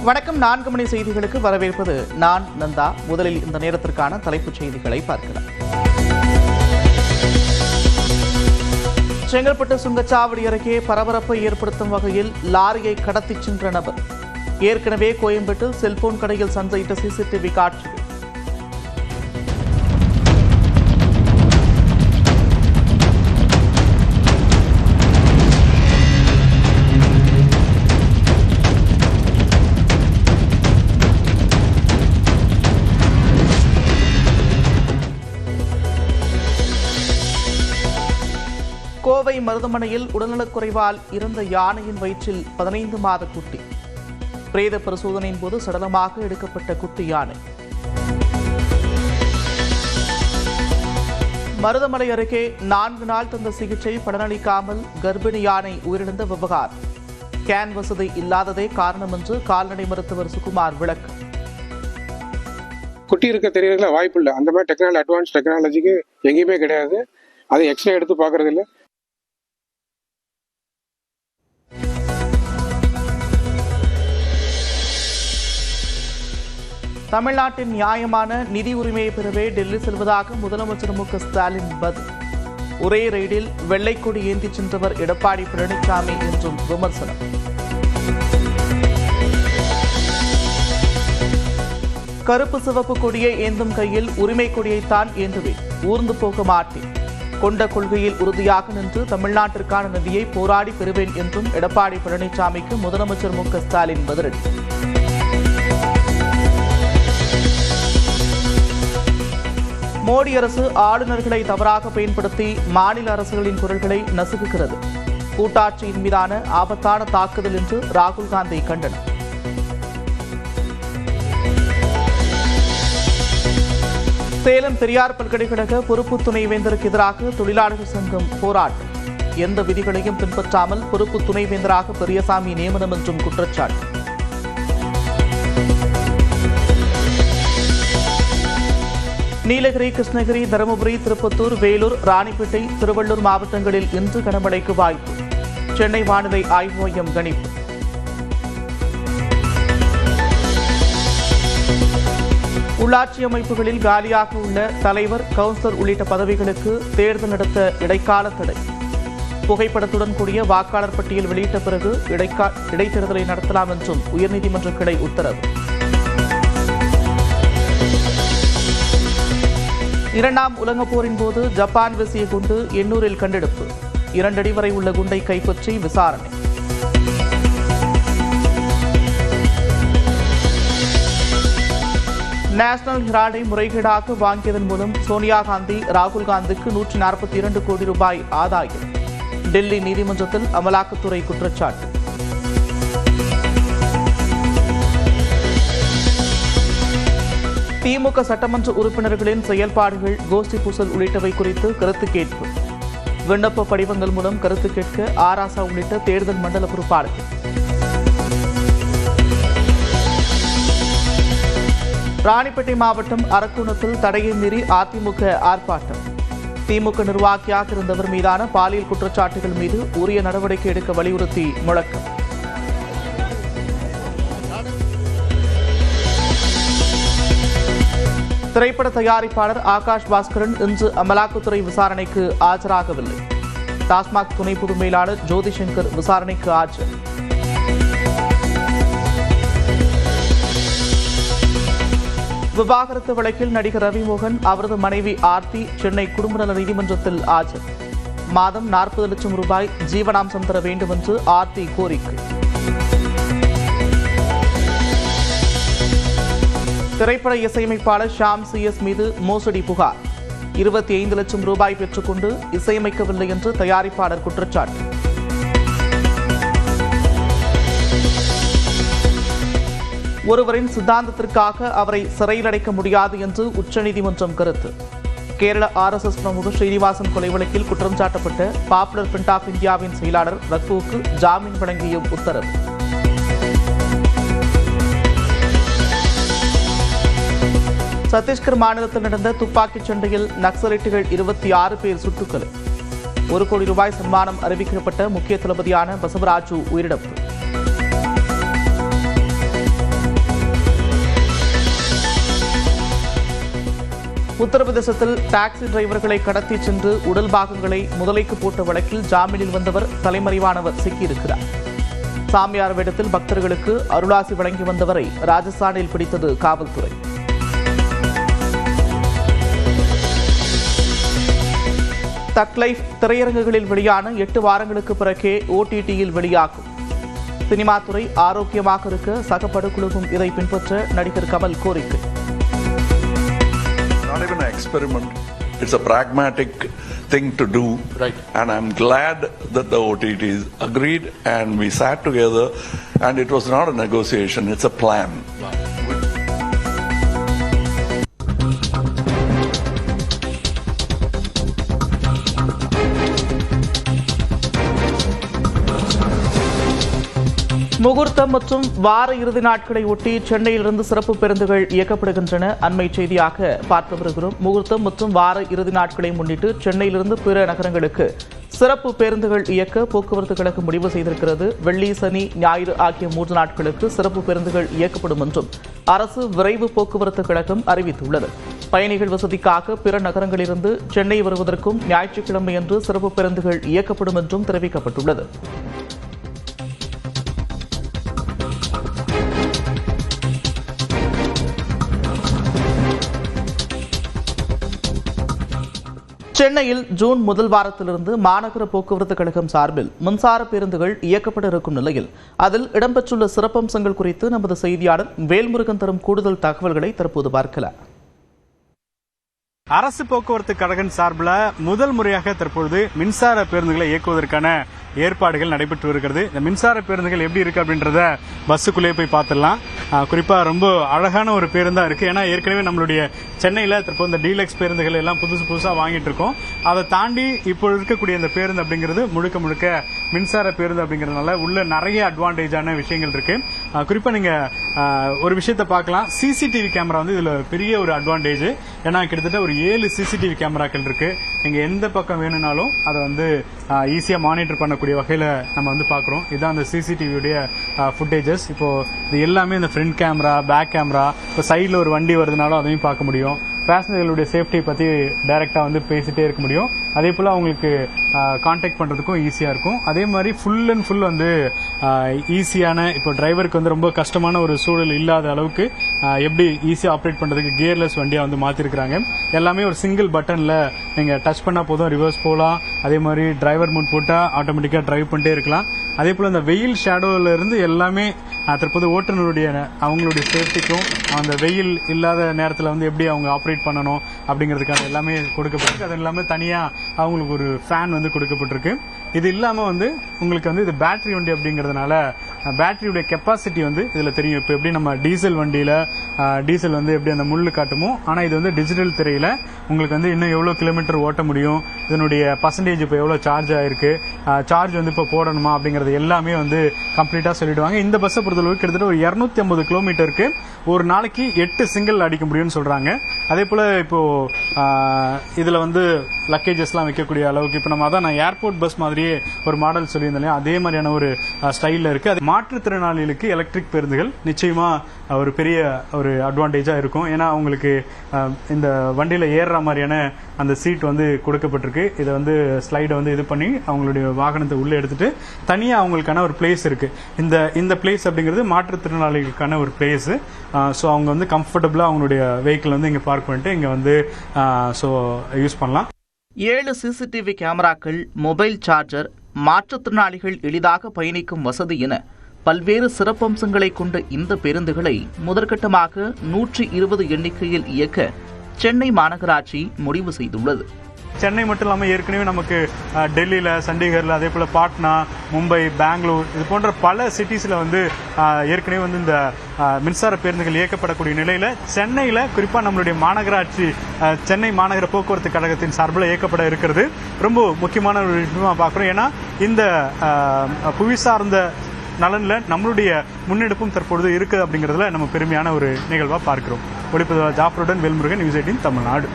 வணக்கம். 4 மணி செய்திகளுக்கு வரவேற்பது நான் நந்தா. முதலில் இந்த நேரத்திற்கான தலைப்புச் செய்திகளை பார்க்கலாம். செங்கல்பட்டு சுங்கச்சாவடி அருகே பரபரப்பை ஏற்படுத்தும் வகையில் லாரியை கடத்திச் சென்ற நபர். ஏற்கனவே கோயம்பேட்டில் செல்போன் கடையில் சந்தையிட்ட சிசிடிவி காட்சிகள். கோவை மருதமனையில் உடல்நலக்குறைவால் இறந்த யானையின் வயிற்றில் 15 மாத குட்டி. பிரேத பரிசோதனையின் போது சடலமாக எடுக்கப்பட்ட குட்டி யானை. மருதமலை அருகே 4 நாள் தந்த சிகிச்சை பலனளிக்காமல் கர்ப்பிணி யானை உயிரிழந்த விவகாரம். கேன் வசதி இல்லாததே காரணம் என்று கால்நடை மருத்துவர் சுகுமார் விளக்கம். குட்டி இருக்க தெரியல வாய்ப்பு இல்லை. அந்த மாதிரி அட்வான்ஸ் டெக்னாலஜிக்கு எங்கேயுமே கிடையாது. அதை எக்ஸ்ரே எடுத்து பார்க்கறது இல்லை. தமிழ்நாட்டின் நியாயமான நிதி உரிமையை பெறவே டெல்லி செல்வதாக முதலமைச்சர் மு க ஸ்டாலின் பதில். ஒரே ரயிலில் வெள்ளைக்கொடி ஏந்தி சென்றவர் எடப்பாடி பழனிசாமி என்றும் விமர்சனம். கருப்பு சிவப்பு கொடியை ஏந்தும் கையில் உரிமை கொடியைத்தான் ஏந்துவேன், ஊர்ந்து போக மாட்டேன். கொண்ட கொள்கையில் உறுதியாக நின்று தமிழ்நாட்டிற்கான நிதியை போராடி பெறுவேன் என்றும் எடப்பாடி பழனிசாமிக்கு முதலமைச்சர் மு க ஸ்டாலின் பதிலடி. மோடி அரசு ஆளுநர்களை தவறாக பயன்படுத்தி மாநில அரசுகளின் குரல்களை நசுக்குகிறது. கூட்டாட்சியின் மீதான ஆபத்தான தாக்குதல் என்று ராகுல் காந்தி கண்டனம். சேலம் பெரியார் பல்கலைக்கழக பொறுப்பு துணைவேந்தருக்கு எதிராக தொழிலாளர்கள் சங்கம் போராட்டம். எந்த விதிகளையும் பின்பற்றாமல் பொறுப்பு துணைவேந்தராக பெரியசாமி நியமனம் என்றும் குற்றச்சாட்டு. நீலகிரி, கிருஷ்ணகிரி, தருமபுரி, திருப்பத்தூர், வேலூர், ராணிப்பேட்டை, திருவள்ளூர் மாவட்டங்களில் இன்று கனமழைக்கு வாய்ப்பு. சென்னை வானிலை ஆய்வு மையம் கணிப்பு. உள்ளாட்சி அமைப்புகளில் காலியாக உள்ள தலைவர், கவுன்சிலர் உள்ளிட்ட பதவிகளுக்கு தேர்தல் நடத்த இடைக்கால தடை. புகைப்படத்துடன் கூடிய வாக்காளர் பட்டியல் வெளியிட்ட பிறகு இடைத்தேர்தலை நடத்தலாம் என்றும் உயர்நீதிமன்ற கிளை உத்தரவு. 2ஆம் உலகப் போரின் போது ஜப்பான் வீசிய குண்டு எண்ணூரில் கண்டெடுப்பு. 2 அடி வரை உள்ள குண்டை கைப்பற்றி விசாரணை. நேஷனல் ஹெரால்டை முறைகேடாக வாங்கியதன் மூலம் சோனியா காந்தி, ராகுல் காந்திக்கு 142 கோடி ரூபாய் ஆதாயம். டெல்லி நீதிமன்றத்தில் அமலாக்கத்துறை குற்றச்சாட்டு. திமுக சட்டமன்ற உறுப்பினர்களின் செயல்பாடுகள், கோஷ்டி பூசல் உள்ளிட்டவை குறித்து கருத்து கேட்பு. விண்ணப்ப படிவங்கள் மூலம் கருத்து கேட்க ஆராசா உள்ளிட்ட தேர்தல் மண்டல பொறுப்பாளர்கள். ராணிப்பேட்டை மாவட்டம் அரக்கோணத்தில் தடையை மீறி அதிமுக ஆர்ப்பாட்டம். திமுக நிர்வாகியாக இருந்தவர் மீதான பாலியல் குற்றச்சாட்டுகள் மீது உரிய நடவடிக்கை எடுக்க வலியுறுத்தி முழக்கம். திரைப்பட தயாரிப்பாளர் ஆகாஷ் பாஸ்கரன் இன்று அமலாக்கத்துறை விசாரணைக்கு ஆஜராகவில்லை. டாஸ்மாக் துணை பொது மேலாளர் ஜோதி சங்கர் விசாரணைக்கு ஆஜர். விவாகரத்து வழக்கில் நடிகர் ரவிமோகன், அவரது மனைவி ஆர்த்தி சென்னை குடும்ப நல நீதிமன்றத்தில் ஆஜர். மாதம் 40 லட்சம் ரூபாய் ஜீவனாம்சம் தர வேண்டும் என்று ஆர்த்தி கோரிக்கை. திரைப்பட இசையமைப்பாளர் ஷாம் CS மீது மோசடி புகார். 25 லட்சம் ரூபாய் பெற்றுக்கொண்டு இசையமைக்கவில்லை என்று தயாரிப்பாளர் குற்றச்சாட்டு. ஒருவரின் சித்தாந்தத்திற்காக அவரை சிறையில் அடைக்க முடியாது என்று உச்சநீதிமன்றம் கருத்து. கேரள RSS பிரமுகர் ஸ்ரீனிவாசன் கொலை வழக்கில் குற்றம் சாட்டப்பட்ட பாப்புலர் ஃப்ரண்ட் ஆஃப் இந்தியாவின் செயலாளர் ரகுவுக்கு ஜாமீன் வழங்கியும் உத்தரவு. சத்தீஸ்கர் மாநிலத்தில் நடந்த துப்பாக்கிச் சண்டையில் நக்சலைட்டுகள் 26 பேர் சுட்டுக்கொலை. 1 கோடி ரூபாய் சன்மானம் அறிவிக்கப்பட்ட முக்கிய தளபதியான பசவராஜு உயிரிழப்பு. உத்தரப்பிரதேசத்தில் டாக்ஸி டிரைவர்களை கடத்தி சென்று உடல் பாகங்களை முதலைக்கு போட்ட வழக்கில் ஜாமீனில் வந்தவர் தலைமறைவானவர் சிக்கியிருக்கிறார். சாமியார் வேடத்தில் பக்தர்களுக்கு அருளாசி வழங்கி வந்தவரை ராஜஸ்தானில் பிடித்தது காவல்துறை. தக் லைஃப் திரையரங்குகளில் வெளியான 8 வாரங்களுக்கு பிறகே OTTயில் வெளியாகும். சினிமா துறை ஆரோக்கியமாக இருக்க சக படக்குழுவும் இதை பின்பற்ற நடிகர் கமல் கோரிக்கை. Not even an experiment. It's a pragmatic thing to do. Right. And I'm glad that the OTTs agreed and we sat together and it was not a negotiation, it's a plan. Wow. முகூர்த்தம் மற்றும் வார இறுதி நாட்களை ஒட்டி சென்னையிலிருந்து சிறப்பு பேருந்துகள் இயக்கப்படுகின்றன. அண்மை செய்தியாக பார்த்து வருகிறோம். முகூர்த்தம் மற்றும் வார இறுதி நாட்களை முன்னிட்டு சென்னையிலிருந்து பிற நகரங்களுக்கு சிறப்பு பேருந்துகள் இயக்க போக்குவரத்து கழகம் முடிவு செய்திருக்கிறது. வெள்ளி, சனி, ஞாயிறு ஆகிய 3 நாட்களுக்கு சிறப்பு பேருந்துகள் இயக்கப்படும் என்றும் அரசு விரைவு போக்குவரத்து கழகம் அறிவித்துள்ளது. பயணிகள் வசதிக்காக பிற நகரங்களிலிருந்து சென்னை வருவதற்கும் ஞாயிற்றுக்கிழமையன்று சிறப்பு பேருந்துகள் இயக்கப்படும் என்றும் தெரிவிக்கப்பட்டுள்ளது. சென்னையில் ஜூன் முதல் வாரத்திலிருந்து மாநகர போக்குவரத்து கழகம் சார்பில் மின்சார பேருந்துகள் இயக்கப்பட இருக்கும் நிலையில் அதில் இடம்பெற்றுள்ள சிறப்பம்சங்கள் குறித்து நமது செய்தியாளர் வேல்முருகன் தரும் கூடுதல் தகவல்களை தற்போது பார்க்கலாம். அரசு போக்குவரத்து கழகம் சார்பில் முதல் முறையாக தற்பொழுது மின்சார பேருந்துகளை இயக்குவதற்கான ஏற்பாடுகள் நடைபெற்று வருகிறது. இந்த மின்சார பேருந்துகள் எப்படி இருக்கு அப்படின்றத பஸ்ஸுக்குள்ளே போய் பார்த்துடலாம். குறிப்பா ரொம்ப அழகான ஒரு பேருந்தா இருக்கு. ஏன்னா ஏற்கனவே நம்மளுடைய சென்னையில தற்போது இந்த டீலக்ஸ் பேருந்துகள் எல்லாம் புதுசா வாங்கிட்டு இருக்கோம். அதை தாண்டி இப்போ இருக்கக்கூடிய இந்த பேருந்து அப்படிங்கிறது முழுக்க முழுக்க மின்சார பேருந்து அப்படிங்கறதுனால உள்ள நிறைய அட்வான்டேஜான விஷயங்கள் இருக்கு. குறிப்பா நீங்க ஒரு விஷயத்த பார்க்கலாம். சிசிடிவி கேமரா வந்து இதுல பெரிய ஒரு அட்வான்டேஜ். ஏன்னா கிட்டத்தட்ட ஒரு 7 சிசிடிவி கேமராக்கள் இருக்கு. நீங்க எந்த பக்கம் வேணும்னாலும் அதை வந்து ஈஸியா மானிட்டர் பண்ணக்கூடிய வகையில நம்ம வந்து பாக்குறோம். இதுதான் அந்த சிசிடிவியுடைய ஃபுட்டேஜஸ். இப்போ இது எல்லாமே இந்த ஃப்ரண்ட் கேமரா, பேக் கேமரா, இப்போ சைட்ல ஒரு வண்டி வருதுனாலும் அதையும் பார்க்க முடியும். பேசஞ்சர்களுடைய சேஃப்டியை பத்தி டைரக்டா வந்து பேசிட்டே இருக்க முடியும். அதே போல அவங்களுக்கு கான்டாக்ட் பண்றதுக்கும் ஈஸியா இருக்கும். அதே மாதிரி ஃபுல் அண்ட் ஃபுல் வந்து ஈஸியான, இப்போ டிரைவருக்கு வந்து ரொம்ப கஷ்டமான ஒரு சூழல் இல்லாத அளவுக்கு எப்படி ஈஸியா ஆப்ரேட் பண்றதுக்கு கியர்லெஸ் வண்டியா வந்து மாத்திருக்காங்க. எல்லாமே ஒரு சிங்கிள் பட்டன்ல நீங்க டச் பண்ணா போதும் ரிவர்ஸ் போகலாம். அதே மாதிரி டிரைவர் மோட் போட்டா ஆட்டோமேட்டிக்கா டிரைவ் பண்ணிட்டே இருக்கலாம். அதே போல இந்த வெயில் ஷேடோல இருந்து எல்லாமே தற்போது ஓட்டுநருடைய அவங்களுடைய சேஃப்டிக்கும் அந்த வெயில் இல்லாத நேரத்தில் வந்து எப்படி அவங்க ஆப்ரேட் பண்ணணும் அப்படிங்கிறதுக்கான எல்லாமே கொடுக்கப்பட்டிருக்கு. அது இல்லாமல் தனியா அவங்களுக்கு ஒரு ஃபேன் வந்து கொடுக்கப்பட்டிருக்கு. இது இல்லாம வந்து உங்களுக்கு வந்து இது பேட்டரி வண்டி அப்படிங்கறதுனால பேட்டரியுடைய கெப்பாசிட்டி வந்து இதுல தெரியும். இப்போ எப்படி நம்ம டீசல் வண்டியில டீசல் வந்து எப்படி அந்த முள்ளு காட்டுமோ, ஆனா இது வந்து டிஜிட்டல் திரையில உங்களுக்கு வந்து இன்னும் எவ்வளவு கிலோமீட்டர் ஓட்ட முடியும், இதனுடைய பர்சன்டேஜ் இப்போ எவ்வளவு சார்ஜ் ஆயிருக்கு, சார்ஜ் வந்து இப்போ போடணுமா அப்படிங்கறது எல்லாமே வந்து கம்ப்ளீட்டா சொல்லிடுவாங்க. இந்த பஸ்ஸை பொறுத்தளவு கிட்டத்தட்ட ஒரு 250 கிலோமீட்டருக்கு ஒரு நாளைக்கு 8 சிங்கிள் அடிக்க முடியும்னு சொல்றாங்க. அதே போல இப்போ இதுல வந்து லக்கேஜஸ் எல்லாம் வைக்கக்கூடிய அளவுக்கு இப்போ நம்ம அதான் நான் ஏர்போர்ட் பஸ் மாதிரியே ஒரு மாடல் சொல்லியிருந்தேன், அதே மாதிரியான ஒரு ஸ்டைல்ல இருக்கு. அது மாற்றுத்திறனாளிகளுக்கு எலக்ட்ரிக் பேருந்துகள் நிச்சயமா ஒரு பெரிய ஒரு அட்வான்டேஜா இருக்கும். ஏன்னா அவங்களுக்கு இந்த வண்டியில ஏறுற மாதிரியான அந்த சீட் வந்து கொடுக்கப்பட்டிருக்கு. இதை வந்து ஸ்லைடை வந்து இது பண்ணி அவங்களுடைய வாகனத்தை உள்ள எடுத்துட்டு தனியா அவங்களுக்கான ஒரு பிளேஸ் இருக்கு. இந்த பிளேஸ் அப்படிங்கிறது மாற்றுத்திறனாளிகளுக்கான ஒரு பிளேஸ். ஸோ அவங்க வந்து கம்ஃபர்டபுளா அவங்களுடைய வெஹிக்கிள் வந்து இங்க பார்க் பண்ணிட்டு இங்க வந்து ஸோ யூஸ் பண்ணலாம். 7 சிசிடிவி கேமராக்கள், மொபைல் சார்ஜர், மாற்றுத்திறனாளிகள் எளிதாக பயணிக்கும் வசதி என பல்வேறு சிறப்பம்சங்களை கொண்ட இந்த பேருந்துகளை முதற்கட்டமாக 120 எண்ணிக்கையில் இயக்க சென்னை மாநகராட்சி முடிவு செய்துள்ளது. சென்னை மட்டும் இல்லாமல் ஏற்கனவே நமக்கு டெல்லியில், சண்டிகரில், அதே போல் பாட்னா, மும்பை, பெங்களூர் இது போன்ற பல சிட்டிஸில் வந்து ஏற்கனவே வந்து இந்த மின்சார பேருந்துகள் இயக்கப்படக்கூடிய நிலையில் சென்னையில் குறிப்பாக நம்மளுடைய மாநகராட்சி சென்னை மாநகர போக்குவரத்து கழகத்தின் சார்பில் இயக்கப்பட இருக்கிறது ரொம்ப முக்கியமான ஒரு விஷயமா பார்க்குறோம். ஏன்னா இந்த புவி சார்ந்த நலன்ல நம்மளுடைய முன்னெடுப்பும் தற்பொழுது இருக்கு அப்படிங்கிறதுல நம்ம பெருமையான ஒரு நிகழ்வா பார்க்கிறோம். ஒளிப்பதிவாளர் ஜாஃபருடன் வேல்முருகன், நியூஸ் 18 தமிழ்நாடு.